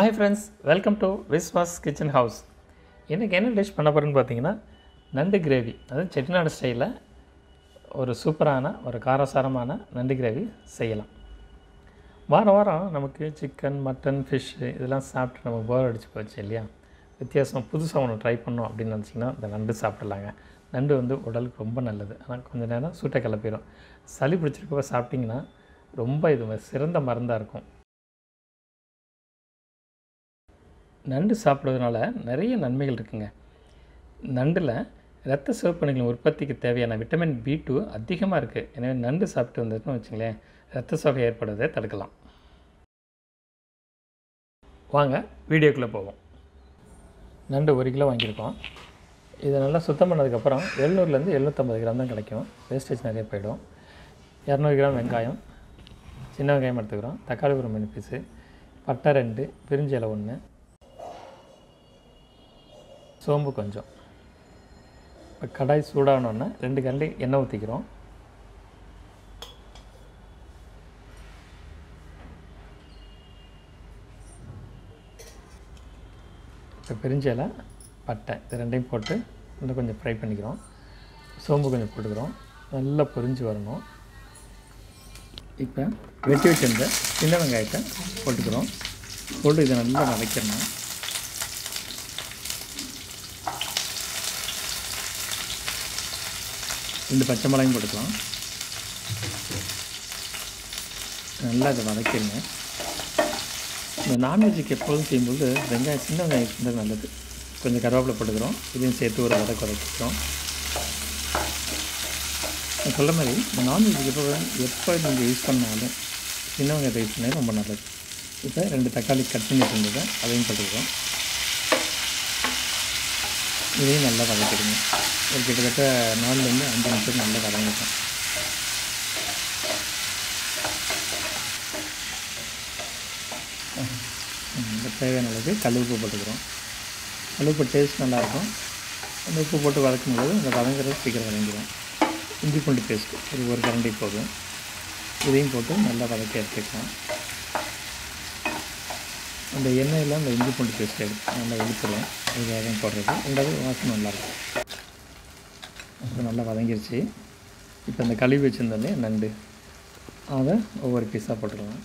Hi friends, welcome to Viswas Kitchen House. இன்றைக்கி என்ன dish பண்ண போகிறேன்னு பார்த்தீங்கன்னா நண்டு கிரேவி. அதாவது செட்டிநாடு ஸ்டைலில் ஒரு சூப்பரான ஒரு காரசாரமான நண்டு கிரேவி செய்யலாம். வாரம் வாரம் நமக்கு சிக்கன், மட்டன், ஃபிஷ்ஷு இதெல்லாம் சாப்பிட்டு நமக்கு போர் அடிச்சு போச்சு இல்லையா? வித்தியாசமாக புதுசாக ஒன்று ட்ரை பண்ணோம் அப்படின்னு நினச்சிங்கன்னா இந்த நண்டு சாப்பிட்லாங்க. நண்டு வந்து உடலுக்கு ரொம்ப நல்லது. ஆனால் கொஞ்சம் நேரம் சூட்டை கிளப்பிடும். சளி பிடிச்சிருக்கப்ப சாப்பிட்டிங்கன்னா ரொம்ப இது சிறந்த மருந்தாக இருக்கும். நண்டு சாப்பிட்றதுனால நிறைய நன்மைகள் இருக்குங்க. நண்டில் இரத்த சிவப்பணுக்களின் உற்பத்திக்கு தேவையான விட்டமின் B2 அதிகமாக இருக்குது. எனவே நண்டு சாப்பிட்டு வந்ததுன்னு வச்சுங்களேன், இரத்த சோகை ஏற்படுவதை தடுக்கலாம். வாங்க வீடியோக்குள்ளே போவோம். நண்டு 1 கிலோ வாங்கியிருக்கோம். இதை நல்லா சுத்தம் பண்ணதுக்கப்புறம் 700 to 750 கிராம் தான் கிடைக்கும். வேஸ்டேஜ் நிறைய போயிடும். 200 கிராம் வெங்காயம், சின்ன வெங்காயம் எடுத்துக்கிறோம். தக்காளி ஒரு 3 பீஸு, பட்டை 2, பிரிஞ்சி இலை 1, சோம்பு கொஞ்சம். இப்போ கடாய் சூடானோன்னா 2 கரண்டி எண்ணெய் ஊற்றிக்கிறோம். இப்போ பிரிஞ்சி இலை, பட்டை இது ரெண்டையும் போட்டு இன்னும் கொஞ்சம் ஃப்ரை பண்ணிக்கிறோம். சோம்பு கொஞ்சம் போட்டுக்கிறோம். நல்லா பொரிஞ்சு வரணும். இப்போ வெட்டி வச்சிருந்த சின்ன வெங்காயத்தை போட்டுக்கிறோம். போட்டு இதை நல்லா வதக்கிடணும். இந்த பச்சை மிளகாயும் போட்டுக்கலாம். நல்லா இதை வதக்கிடுங்க. இந்த நான்வெஜ்ஜுக்கு எப்பொழுதும் செய்யும்போது வெங்காயம் சின்ன வெங்காயம் இருந்தால் நல்லது. கொஞ்சம் கருவேப்பிலை போட்டுக்கிறோம். இதையும் சேர்த்து ஒரு வதக்கிக்கிறோம். நான் சொல்கிற மாதிரி இந்த நான்வெஜ்ஜுக்கு எப்போ நீங்கள் யூஸ் பண்ணாலும் சின்ன வெங்காயத்தை யூஸ் பண்ணாலும் ரொம்ப நல்லது. இப்போ 2 தக்காளி கட் பண்ணி இருந்ததை அதையும் போட்டுக்கிறோம். இதையும் நல்லா வதக்கிடுங்க. ஒரு கிட்டத்தட்ட 4 to 5 நிமிஷம் நல்லா வதங்கிட்டோம். இந்த தேவையான அளவுக்கு கல் உப்பு போட்டுக்கிறோம். கல் உப்பு டேஸ்ட் நல்லாயிருக்கும். அந்த உப்பு போட்டு வதக்கும் போது இந்த வதங்குறது சீக்கிரம் வதங்கிடும். இஞ்சி பூண்டு பேஸ்ட்டு ஒரு கரண்டி போதும். இதையும் போட்டு நல்லா வதக்கி எடுத்துக்கலாம். அந்த எண்ணெயில் அந்த இஞ்சி பூண்டு பேஸ்ட் எடுத்து நல்லா எடுத்துடும். இதுக்காக போடுறது ரெண்டாவது வாசனை நல்லாயிருக்கும். அப்புறம் நல்லா வதங்கிருச்சு. இப்போ இந்த கழுவி வச்சுருந்தோன்னே நண்டு அதை ஒவ்வொரு பீஸாக போட்டுக்கலாம்.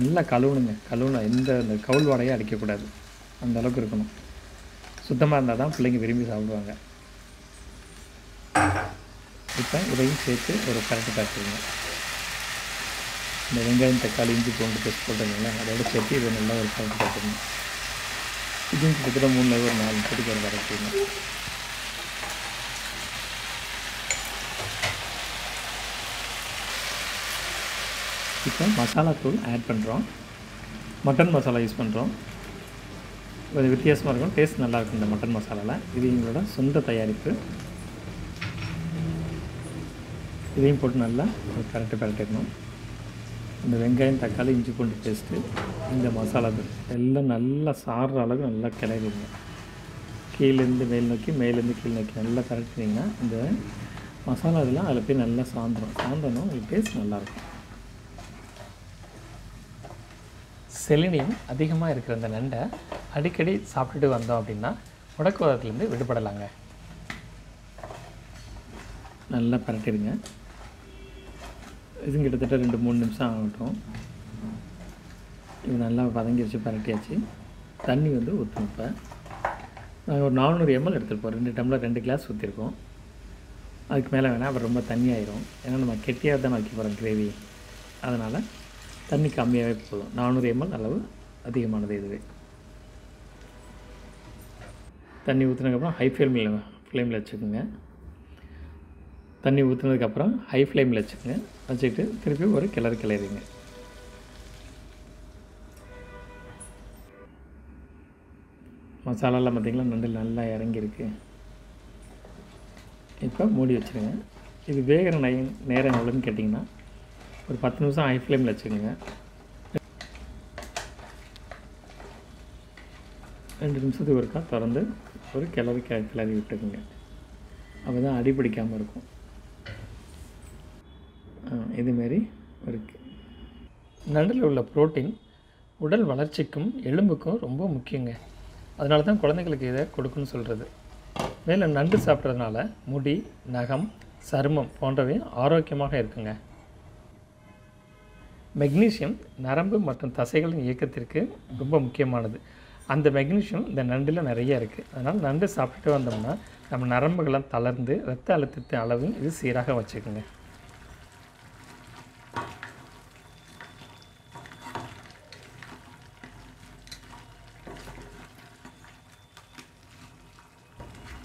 நல்லா கழுவுணுங்க. இந்த கவுள் வாடையை அடிக்கக்கூடாது. அந்த அளவுக்கு இருக்கணும். சுத்தமாக இருந்தால் தான் பிள்ளைங்க விரும்பி சாப்பிடுவாங்க. இப்போ இதையும் சேர்த்து ஒரு பரட்டு காட்டுங்க. இந்த வெங்காயம், தக்காளி, இஞ்சி பூண்டு பேஸ்ட் போட்டுருந்தீங்களா அதோட சேர்த்து இதை நல்லா ஒரு பரட்டு காட்டுங்க. இதுவும் கிட்டத்தட்ட 3 ஒரு 4 நிமிஷத்துக்கு ஒரு வதக்கிங்க. இப்போ மசாலா தூள் ஆட் பண்ணுறோம். மட்டன் மசாலா யூஸ் பண்ணுறோம். கொஞ்சம் வித்தியாசமாக இருக்கும். டேஸ்ட் நல்லாயிருக்கும் இந்த மட்டன் மசாலாவில். இது எங்களோட சொந்த தயாரிப்பு. இதையும் போட்டு நல்லா ஒரு பரட்டிடணும். இந்த வெங்காயம், தக்காளி, இஞ்சி பூண்டு பேஸ்ட்டு, இந்த மசாலா தூள் எல்லாம் நல்லா சாறுற அளவுக்கு நல்லா கிளறிடுங்க. கீழேருந்து மேல் நோக்கி, மேலேருந்து கீழ் நோக்கி நல்லா பரட்டினீங்கன்னா இந்த மசாலா இதெல்லாம் அதில் போய் நல்லா சாந்தணும். உங்களுக்கு டேஸ்ட் நல்லாயிருக்கும். செலினியம் அதிகமாக இருக்கிற இந்த நண்டை அடிக்கடி சாப்பிட்டுட்டு வந்தோம் அப்படின்னா முடக்குவாதத்துலேருந்து விடுபடலாங்க. நல்லா பரட்டிடுங்க. இதுவும் கிட்டத்தட்ட 2-3 நிமிஷம் ஆகட்டும். இது நல்லா வதங்கிடுச்சு, பரட்டியாச்சு. தண்ணி வந்து ஊற்றணும். இப்போ நாங்கள் ஒரு 400 ml எடுத்துருப்போம். 2 டம்ளர் 2 கிளாஸ் ஊற்றிருக்கோம். அதுக்கு மேலே வேணால் அப்புறம் ரொம்ப தண்ணி ஆயிரும். ஏன்னா நம்ம கெட்டியாக தான் வைக்க போகிறோம் கிரேவி. அதனால் தண்ணி கம்மியாகவே போதும். 400 ml அளவு அதிகமானது இதுவே. தண்ணி ஊற்றினதுக்கப்புறம் ஹை ஃப்ளேமில் வச்சுக்கோங்க. தண்ணி ஊற்றினதுக்கப்புறம் ஹை ஃப்ளேமில் வச்சுட்டு திருப்பி ஒரு கிளறிங்க. மசாலாலாம் பார்த்திங்களா நண்டில் நல்லா இறங்கியிருக்கு. இப்போ மூடி வச்சுருங்க. இது வேகிற நேரம் எவ்வளோன்னு கேட்டிங்கன்னா ஒரு 10 நிமிஷம் ஹை ஃப்ளேமில் வச்சுக்கோங்க. 2 நிமிஷத்துக்கு ஒருக்கா திறந்து ஒரு கிளறி விட்டுக்குங்க. அப்போ தான் அடி பிடிக்காமல் இருக்கும். இதுமாரி இருக்குது. நண்டில் உள்ள புரோட்டீன் உடல் வளர்ச்சிக்கும் எலும்புக்கும் ரொம்ப முக்கியங்க. அதனால தான் குழந்தைங்களுக்கு இதை கொடுக்குன்னு சொல்கிறது. மேலும் நண்டு சாப்பிட்றதுனால முடி, நகம், சருமம் போன்றவை ஆரோக்கியமாக இருக்குங்க. மெக்னீசியம் நரம்பு மற்றும் தசைகளின் இயக்கத்திற்கு ரொம்ப முக்கியமானது. அந்த மெக்னீசியம் இந்த நண்டில் நிறைய இருக்குது. அதனால் நண்டு சாப்பிட்டுட்டு வந்தோம்னா நம்ம நரம்புகளை தளர்ந்து இரத்த அழுத்தத்தின் அளவு இது சீராக வச்சுக்கோங்க.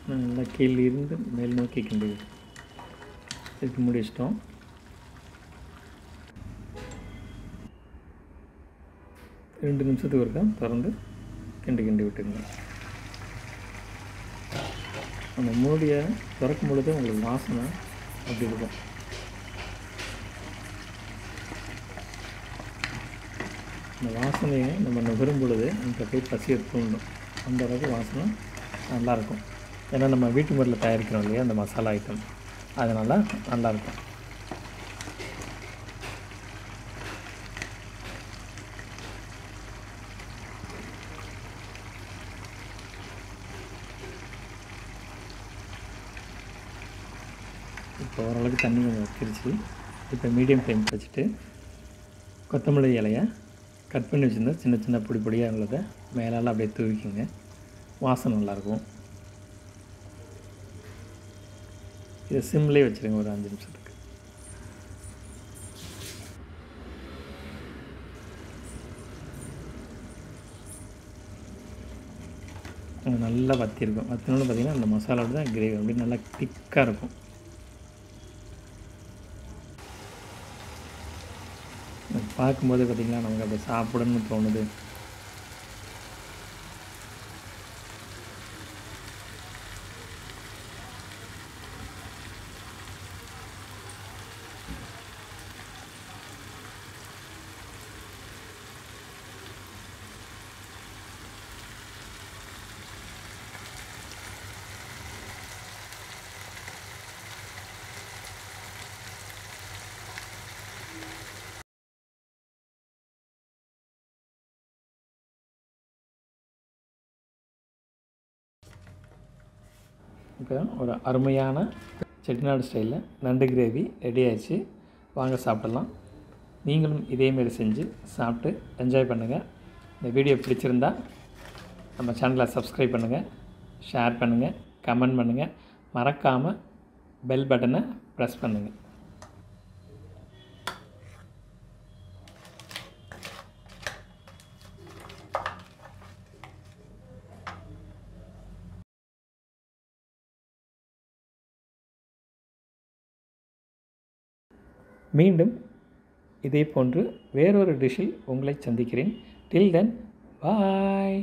நல்லா கீழே இருந்து மேல் நோக்கி கிண்டி இதுக்கு முடிச்சிட்டோம். ரெண்டு நிமிஷத்துக்கு ஒருக்கா திறந்து கிண்டி விட்டுருங்க. அந்த மூடியை திறக்கும் பொழுது உங்களுக்கு வாசனை அப்படி இருக்கும். அந்த வாசனையை நம்ம நுகரும் பொழுது அந்த போய் பசியை தூண்டும். அந்த அளவுக்கு வாசனை நல்லாயிருக்கும். ஏன்னா நம்ம வீட்டு முறையில் தயாரிக்கிறோம் இல்லையா அந்த மசாலா ஐட்டம், அதனால் நல்லாயிருக்கும். இப்போ ஓரளவுக்கு தண்ணி கொஞ்சம் வச்சிருச்சு. இப்போ மீடியம் ஃப்ளேம் வச்சுட்டு கொத்தமல்லி இலையை கட் பண்ணி வச்சுருந்தா சின்ன சின்ன பொடி பொடியாக உள்ளதை மேலால் அப்படியே தூவிக்குங்க. வாசனை நல்லாயிருக்கும். இதை சிம்லேயே வச்சுருங்க ஒரு 5 நிமிஷத்துக்கு. நல்லா வற்றிருக்கும். வற்றினோட பார்த்திங்கன்னா அந்த மசாலாவோட தான் கிரேவி அப்படி நல்லா திக்காக இருக்கும். பார்க்கும்போது பார்த்திங்கன்னா நமக்கு அப்படி சாப்பிடணும்னு தோணுது. இப்போ ஒரு அருமையான செட்டிநாடு ஸ்டைலில் நண்டு கிரேவி ரெடி ஆகிடுச்சு. வாங்க சாப்பிடலாம். நீங்களும் இதேமாரி செஞ்சு சாப்பிட்டு என்ஜாய் பண்ணுங்கள். இந்த வீடியோ பிடிச்சிருந்தா நம்ம சேனலை சப்ஸ்கிரைப் பண்ணுங்கள், ஷேர் பண்ணுங்கள், கமெண்ட் பண்ணுங்கள். மறக்காமல் பெல் பட்டனை ப்ரெஸ் பண்ணுங்கள். மீண்டும் இதே போன்று வேறொரு டிஷ்ஷில் உங்களை சந்திக்கிறேன். டில் தென் பாய்.